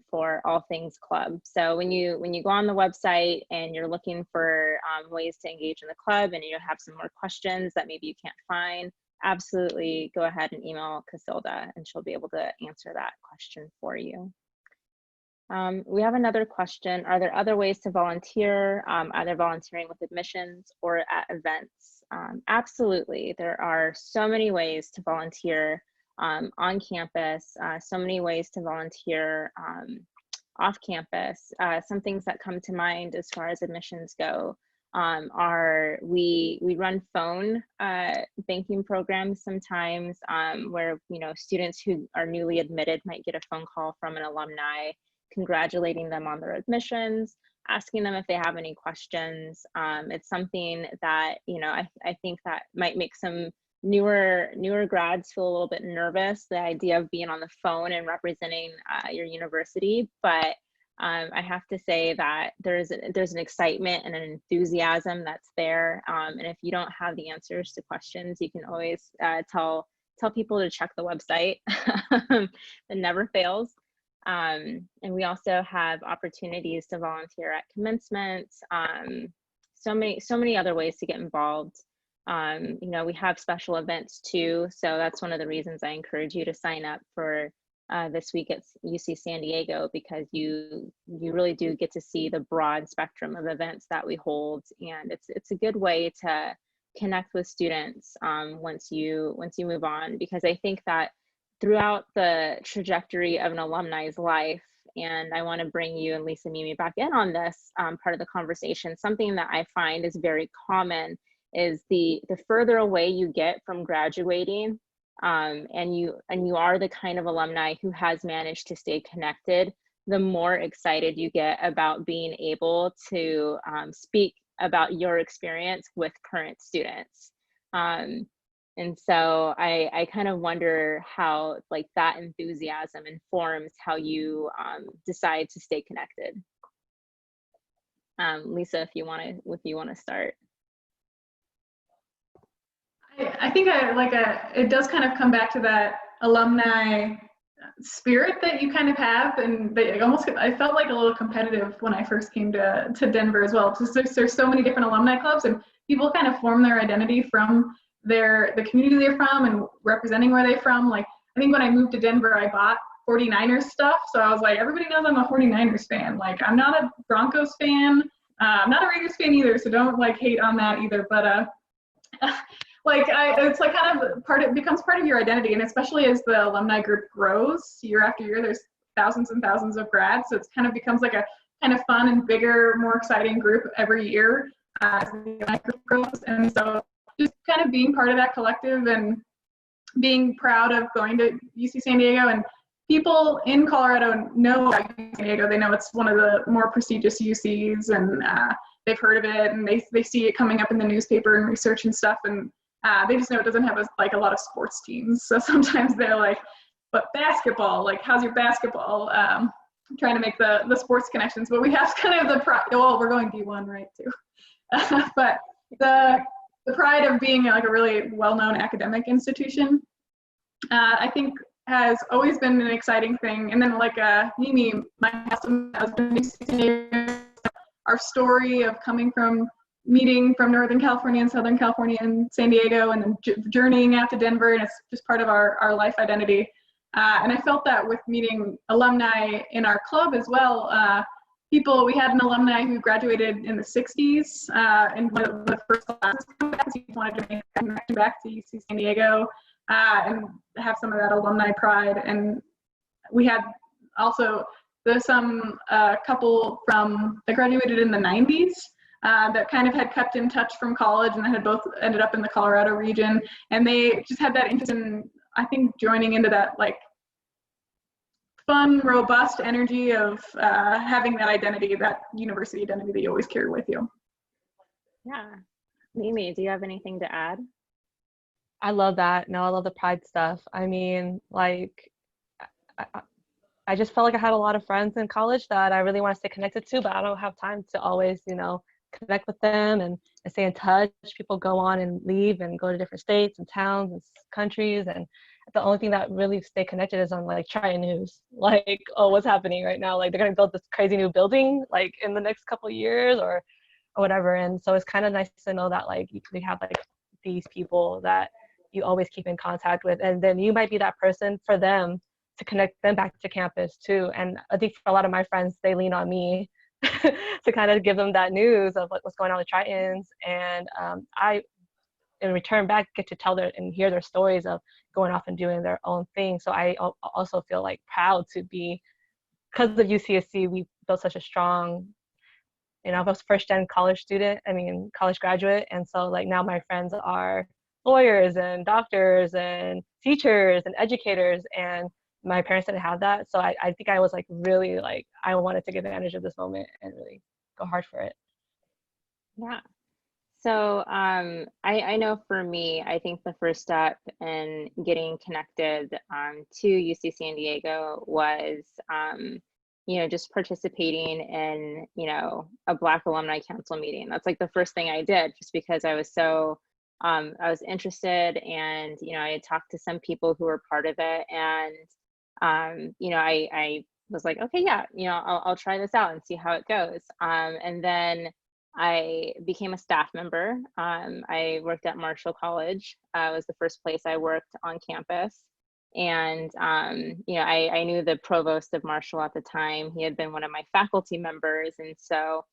for all things club. So when you go on the website and you're looking for ways to engage in the club, and you have some more questions that maybe you can't find, absolutely go ahead and email Casilda, and she'll be able to answer that question for you. We have another question. Are there other ways to volunteer, either volunteering with admissions or at events? Absolutely. There are so many ways to volunteer on campus, so many ways to volunteer off campus. Some things that come to mind as far as admissions go are we run phone banking programs sometimes, where, you know, students who are newly admitted might get a phone call from an alumni congratulating them on their admissions, asking them if they have any questions. It's something that, you know, I think that might make some newer grads feel a little bit nervous, the idea of being on the phone and representing your university, but I have to say that there's an excitement and an enthusiasm that's there, and if you don't have the answers to questions, you can always tell people to check the website. It never fails. And we also have opportunities to volunteer at commencement, so many other ways to get involved. You know, we have special events too, so that's one of the reasons I encourage you to sign up for this week at UC San Diego, because you really do get to see the broad spectrum of events that we hold, and it's a good way to connect with students once you move on, because I think that throughout the trajectory of an alumni's life, and I want to bring you and Lisa Mimi back in on this part of the conversation, something that I find is very common is the further away you get from graduating, and you are the kind of alumni who has managed to stay connected, the more excited you get about being able to speak about your experience with current students. And so I kind of wonder how like that enthusiasm informs how you decide to stay connected. Lisa, if you want to start. I think it does kind of come back to that alumni spirit that you kind of have, and I felt like a little competitive when I first came to Denver as well. Just there's so many different alumni clubs, and people kind of form their identity from the community they're from and representing where they're from. Like, I think when I moved to Denver, I bought 49ers stuff, so I was like, everybody knows I'm a 49ers fan. Like, I'm not a Broncos fan, I'm not a Raiders fan either, so don't like hate on that either. But it's like kind of becomes part of your identity, and especially as the alumni group grows year after year, there's thousands and thousands of grads, so it kind of becomes like a kind of fun and bigger, more exciting group every year as the alumni group grows. And so just kind of being part of that collective and being proud of going to UC San Diego, and people in Colorado know about UC San Diego. They know it's one of the more prestigious UCs, and they've heard of it, and they see it coming up in the newspaper and research and stuff, and they just know it doesn't have a lot of sports teams. So sometimes they're like, but basketball, like, how's your basketball? Trying to make the sports connections, but we have kind of the pride. Well, we're going D1, right, too. But the pride of being like a really well-known academic institution, I think has always been an exciting thing. And then like Mimi, my husband, our story of coming from meeting from Northern California and Southern California and San Diego, and then journeying out to Denver, and it's just part of our life identity. And I felt that with meeting alumni in our club as well. We had an alumni who graduated in the 60s, and one of the first classes because he wanted to make a connection back to UC San Diego and have some of that alumni pride. And we had also some couple that graduated in the 90s that kind of had kept in touch from college, and had both ended up in the Colorado region, and they just had that interest in, I think, joining into that like fun, robust energy of having that identity, that university identity that you always carry with you. Yeah. Mimi, do you have anything to add? I love that. No, I love the pride stuff. I mean, like, I just felt like I had a lot of friends in college that I really want to stay connected to, but I don't have time to always, connect with them and stay in touch. People go on and leave and go to different states and towns and countries, and the only thing that really stay connected is on like Triton News. Like, oh, what's happening right now? Like, they're gonna build this crazy new building like in the next couple of years or whatever. And so it's kind of nice to know that like we have like these people that you always keep in contact with, and then you might be that person for them to connect them back to campus too. And I think for a lot of my friends, they lean on me to kind of give them that news of what's going on with Tritons. And I, in return back, get to tell and hear their stories of going off and doing their own thing. So I also feel like proud to be, because of UCSC, we built such a strong, I was a first-gen college graduate. And so like now my friends are lawyers and doctors and teachers and educators, and my parents didn't have that. So I think I was like really like, I wanted to take advantage of this moment and really go hard for it. Yeah. So I know for me, I think the first step in getting connected to UC San Diego was, just participating in, a Black Alumni Council meeting. That's like the first thing I did, just because I was so, I was interested, and, I had talked to some people who were part of it, and, I was like, okay, yeah, I'll try this out and see how it goes. And then I became a staff member. I worked at Marshall College. It was the first place I worked on campus. And, I knew the provost of Marshall at the time. He had been one of my faculty members. And so,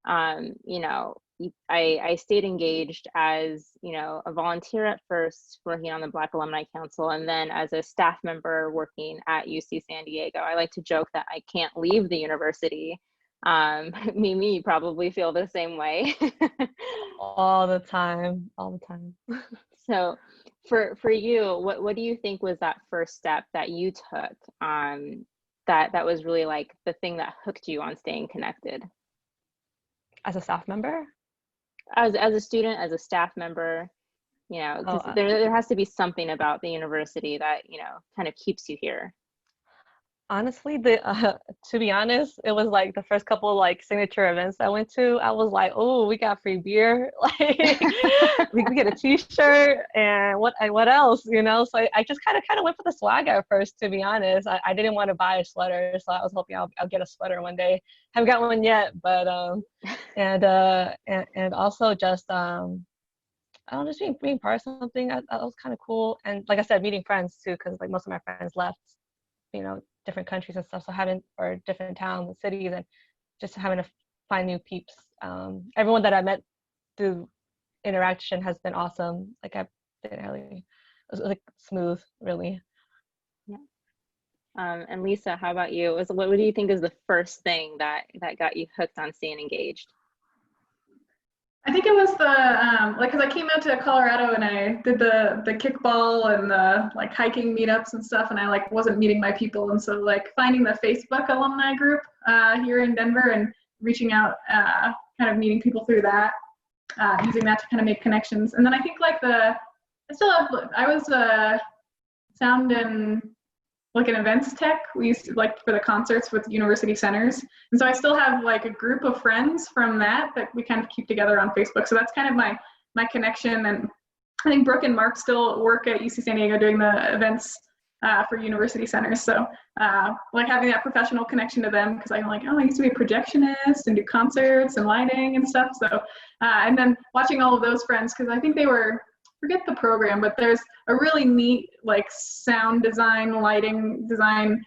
I stayed engaged as, a volunteer at first, working on the Black Alumni Council, and then as a staff member working at UC San Diego. I like to joke that I can't leave the university. Mimi, you probably feel the same way. All the time, all the time. So for you, what do you think was that first step that you took, that was really like the thing that hooked you on staying connected? As a staff member? As a student, as a staff member, 'cause there has to be something about the university that, kind of keeps you here. Honestly, to be honest, it was like the first couple like signature events I went to. I was like, oh, we got free beer, like we get a T-shirt, and what else, So I just kind of went for the swag at first. To be honest, I didn't want to buy a sweater, so I was hoping I'll get a sweater one day. Haven't got one yet, but and also just I don't know, just being part of something. That was kind of cool, and like I said, meeting friends too, because like most of my friends left, different countries and stuff, or different towns and cities, and just having to find new peeps. Everyone that I met through interaction has been awesome. Like it was like smooth, really. Yeah. And Lisa, how about you? What do you think is the first thing that got you hooked on staying engaged? I think it was the because I came out to Colorado and I did the kickball and the like hiking meetups and stuff, and I like wasn't meeting my people, and so like finding the Facebook alumni group here in Denver and reaching out, kind of meeting people through that, using that to kind of make connections. And then I think like I was sound and like an events tech. We used to like for the concerts with university centers. And so I still have like a group of friends from that we kind of keep together on Facebook. So that's kind of my connection. And I think Brooke and Mark still work at UC San Diego doing the events for university centers. So like having that professional connection to them, because I'm like, oh, I used to be a projectionist and do concerts and lighting and stuff. So, and then watching all of those friends, because I think they were, forget the program, but there's a really neat like sound design, lighting design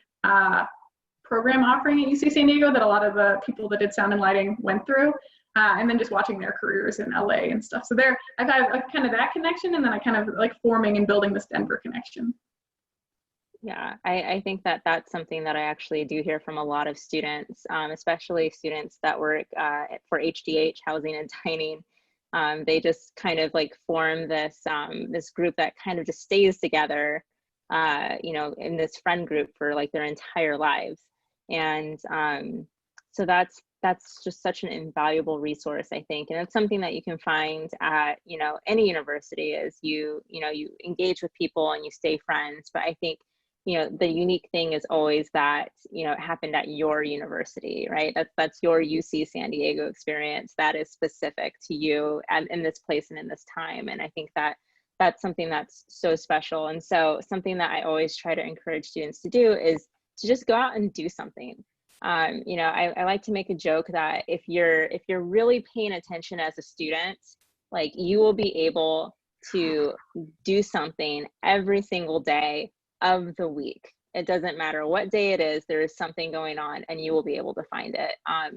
program offering at UC San Diego that a lot of the people that did sound and lighting went through, and then just watching their careers in LA and stuff. So I've had like kind of that connection, and then I kind of like forming and building this Denver connection. Yeah, I think that that's something that I actually do hear from a lot of students, especially students that work for HDH, housing and dining. They just kind of like form this this group that kind of just stays together, in this friend group for like their entire lives. And so that's just such an invaluable resource, I think. And it's something that you can find at, any university, is you engage with people and you stay friends. But I think, the unique thing is always that, it happened at your university, right? That's your UC San Diego experience that is specific to you and in this place and in this time. And I think that that's something that's so special. And so something that I always try to encourage students to do is to just go out and do something. I like to make a joke that if you're really paying attention as a student, like you will be able to do something every single day of the week. It doesn't matter what day it is, there is something going on and you will be able to find it. I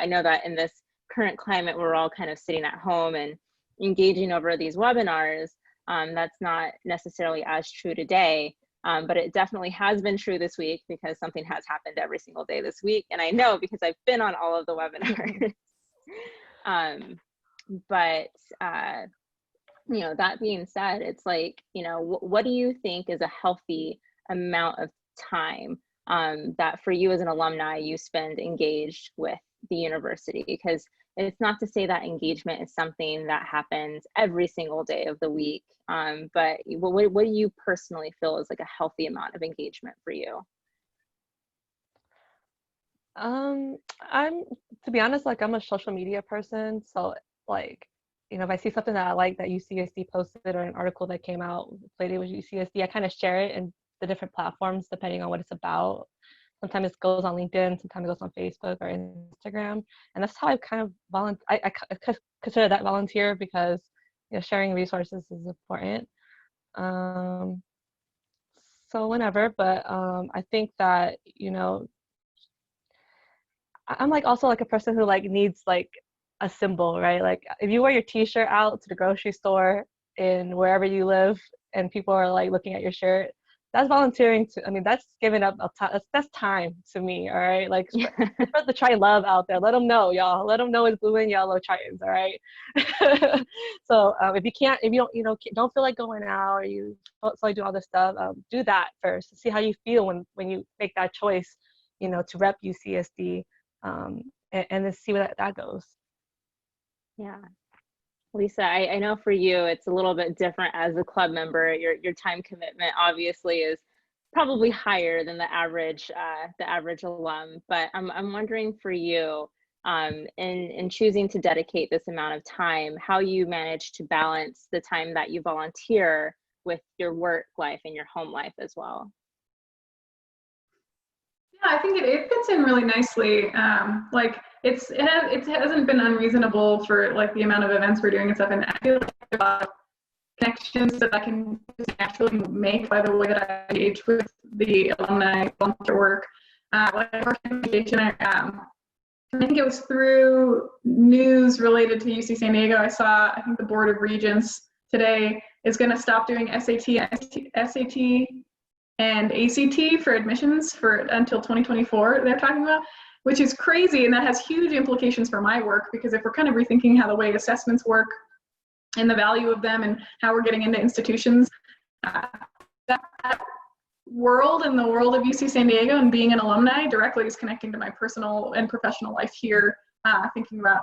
know that in this current climate, we're all kind of sitting at home and engaging over these webinars. That's not necessarily as true today, but it definitely has been true this week, because something has happened every single day this week. And I know because I've been on all of the webinars. That being said, it's like, what do you think is a healthy amount of time that for you as an alumni you spend engaged with the university? Because it's not to say that engagement is something that happens every single day of the week, but what do you personally feel is like a healthy amount of engagement for you? I'm, to be honest, like I'm a social media person, so like, you know, if I see something that I like that UCSD posted or an article that came out related with UCSD, I kind of share it in the different platforms depending on what it's about. Sometimes it goes on LinkedIn, sometimes it goes on Facebook or Instagram, and that's how I kind of consider that volunteer, because you know, sharing resources is important. So whenever, but I think that, you know, I'm like also like a person who like needs like a symbol, right? Like if you wear your t-shirt out to the grocery store in wherever you live and people are like looking at your shirt, that's volunteering to, I mean, that's giving up that's time to me, all right? Like spread the Triton love out there. Let them know, y'all. Let them know it's blue and yellow Tritons, all right? So if you don't, you know, don't feel like going out or you don't feel like doing all this stuff, do that first. See how you feel when you make that choice, you know, to rep UCSD. And then see where that goes. Yeah. Lisa, I know for you, it's a little bit different as a club member. Your time commitment obviously is probably higher than the average alum, but I'm wondering for you, in choosing to dedicate this amount of time, how you manage to balance the time that you volunteer with your work life and your home life as well. Yeah, I think it fits in really nicely. Like it hasn't been unreasonable for like the amount of events we're doing and stuff, and I feel like there's a lot of connections that I can just naturally make by the way that I engage with the alumni volunteer work. Like our communication, I think it was through news related to UC San Diego. I think the Board of Regents today is going to stop doing SAT and ACT for admissions until 2024, they're talking about, which is crazy, and that has huge implications for my work, because if we're kind of rethinking how the way assessments work and the value of them and how we're getting into institutions, that world and the world of UC San Diego and being an alumni directly is connecting to my personal and professional life here, thinking about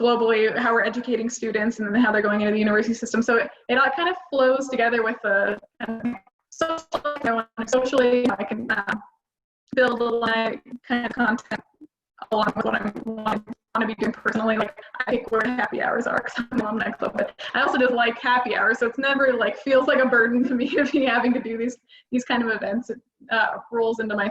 globally how we're educating students and then how they're going into the university system. So it all kind of flows together with the socially, I can build a lot kind of content along with what I want to be doing personally. Like I pick where happy hours are because I'm an alumni club, but I also just like happy hours, so it's never like feels like a burden to me to be having to do these kind of events. It rolls into my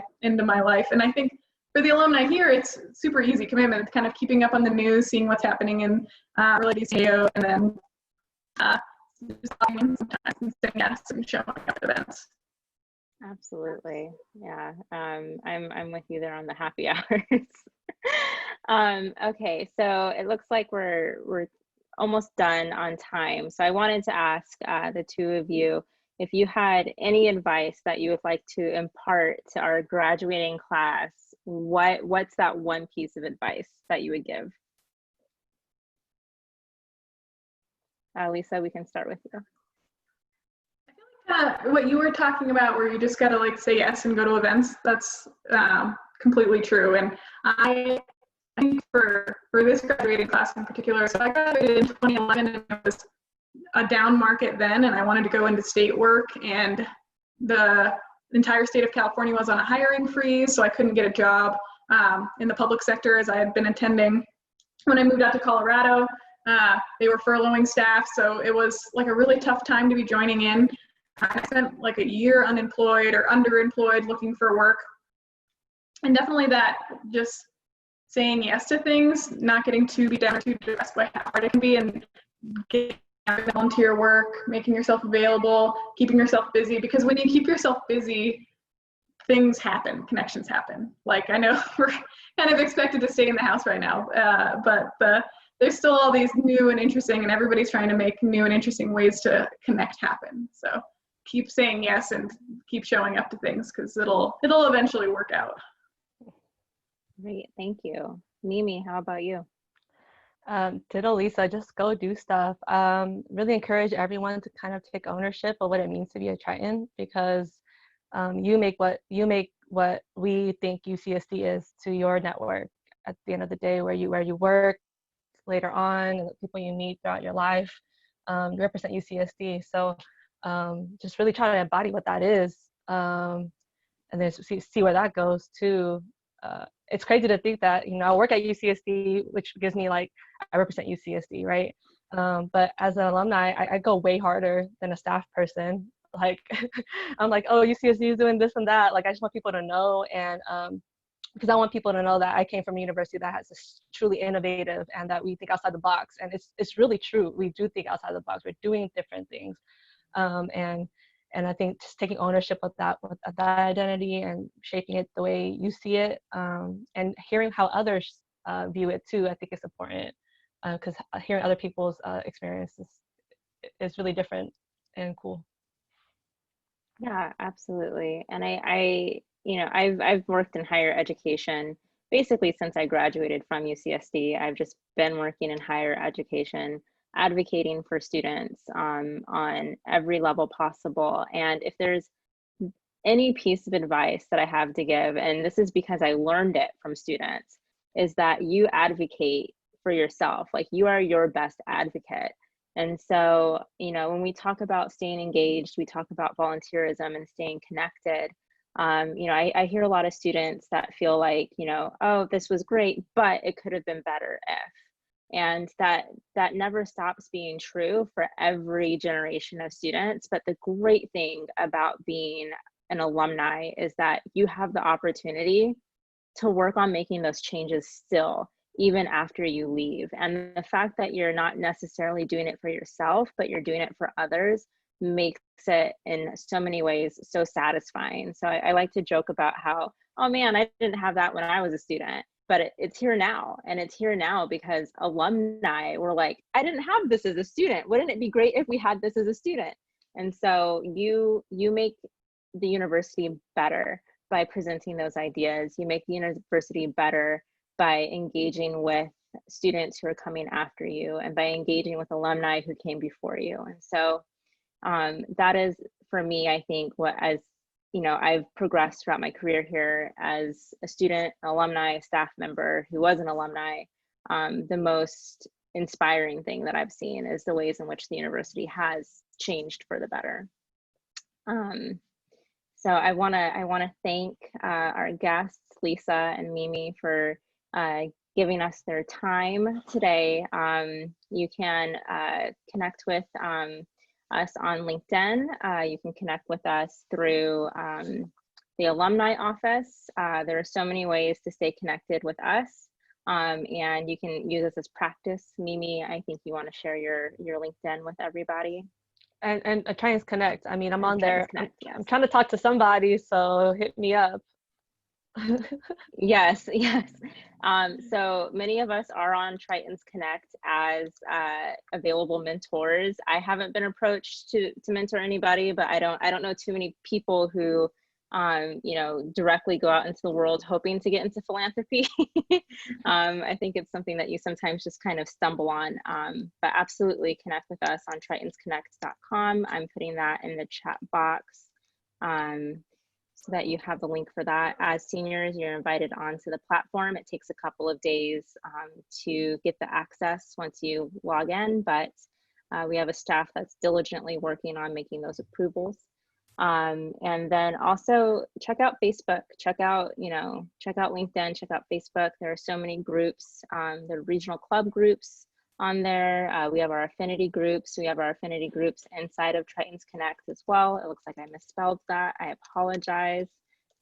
life, and I think for the alumni here, it's super easy commitment. It's kind of keeping up on the news, seeing what's happening in related to CEO, and then just sometimes and saying yes and showing up at events. Absolutely. Yeah. I'm with you there on the happy hours. Okay, so it looks like we're almost done on time. So I wanted to ask the two of you if you had any advice that you would like to impart to our graduating class. What's that one piece of advice that you would give? Lisa, we can start with you. What you were talking about, where you just gotta like say yes and go to events, that's completely true. And I think for this graduating class in particular, so I graduated in 2011 and it was a down market then, and I wanted to go into state work, and the entire state of California was on a hiring freeze, so I couldn't get a job in the public sector as I had been intending. When I moved out to Colorado, they were furloughing staff, so it was like a really tough time to be joining in. I spent like a year unemployed or underemployed looking for work. And definitely that just saying yes to things, not getting too beat down or too depressed by how hard it can be, and getting volunteer work, making yourself available, keeping yourself busy. Because when you keep yourself busy, things happen, connections happen. Like I know we're kind of expected to stay in the house right now, but there's still all these new and interesting, and everybody's trying to make new and interesting ways to connect happen. So keep saying yes and keep showing up to things, because it'll eventually work out. Great, thank you. Mimi, how about you? Ditto, Lisa, just go do stuff. Really encourage everyone to kind of take ownership of what it means to be a Triton, because you make what we think UCSD is to your network. at the end of the day, where you work later on, and the people you meet throughout your life. You represent UCSD, so just really try to embody what that is, and then see where that goes too. It's crazy to think that, you know, I work at UCSD, which gives me like, I represent UCSD, right? But as an alumni, I go way harder than a staff person. Like, I'm like, oh, UCSD is doing this and that. Like, I just want people to know, and because I want people to know that I came from a university that has this truly innovative, and that we think outside the box. And it's really true. We do think outside the box. We're doing different things, and I think just taking ownership of that identity and shaping it the way you see it, and hearing how others view it too, I think is important, because hearing other people's experiences is really different and cool. Yeah, absolutely. And I you know, I've worked in higher education basically since I graduated from UCSD. I've just been working in higher education, advocating for students on every level possible. And if there's any piece of advice that I have to give, and this is because I learned it from students, is that you advocate for yourself. Like, you are your best advocate. And so, you know, when we talk about staying engaged, we talk about volunteerism and staying connected. You know, I hear a lot of students that feel like, you know, oh, this was great, but it could have been better if. And that never stops being true for every generation of students. But the great thing about being an alumni is that you have the opportunity to work on making those changes still, even after you leave. And the fact that you're not necessarily doing it for yourself, but you're doing it for others, makes it in so many ways so satisfying. So I like to joke about how, oh man, I didn't have that when I was a student, but it's here now. And it's here now because alumni were like, I didn't have this as a student. Wouldn't it be great if we had this as a student? And so you make the university better by presenting those ideas. You make the university better by engaging with students who are coming after you, and by engaging with alumni who came before you. And so that is, for me, I think, what, as you know, I've progressed throughout my career here as a student, alumni, staff member who was an alumni, the most inspiring thing that I've seen is the ways in which the university has changed for the better. So I want to thank our guests, Lisa and Mimi, for giving us their time today. You can connect with us on LinkedIn. You can connect with us through the alumni office. There are so many ways to stay connected with us, and you can use this as practice. Mimi, I think you want to share your LinkedIn with everybody. And Triance Connect. I mean, I'm on there. Connect, yes. I'm trying to talk to somebody, so hit me up. Yes. So many of us are on Triton's Connect as available mentors. I haven't been approached to mentor anybody, but I don't know too many people who you know, directly go out into the world hoping to get into philanthropy. I think it's something that you sometimes just kind of stumble on, but absolutely connect with us on tritonsconnect.com. I'm putting that in the chat box so that you have the link for that. As seniors, you're invited onto the platform. It takes a couple of days to get the access once you log in, but we have a staff that's diligently working on making those approvals. And then also check out Facebook, check out LinkedIn, check out Facebook. There are so many groups, there are regional club groups on there. We have our affinity groups. We have our affinity groups inside of Triton's Connect as well. It looks like I misspelled that. I apologize.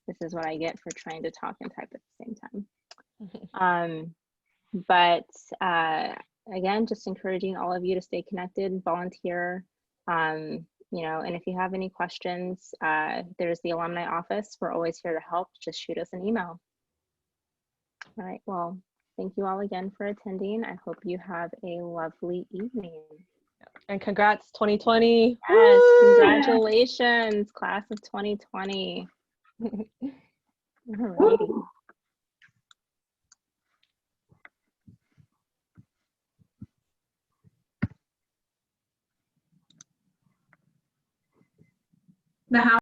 This is what I get for trying to talk and type at the same time. But again, just encouraging all of you to stay connected, volunteer, you know, and if you have any questions, there's the alumni office. We're always here to help. Just shoot us an email. All right, well, thank you all again for attending. I hope you have a lovely evening. And congrats, 2020. Yes, congratulations, class of 2020. Alrighty. The house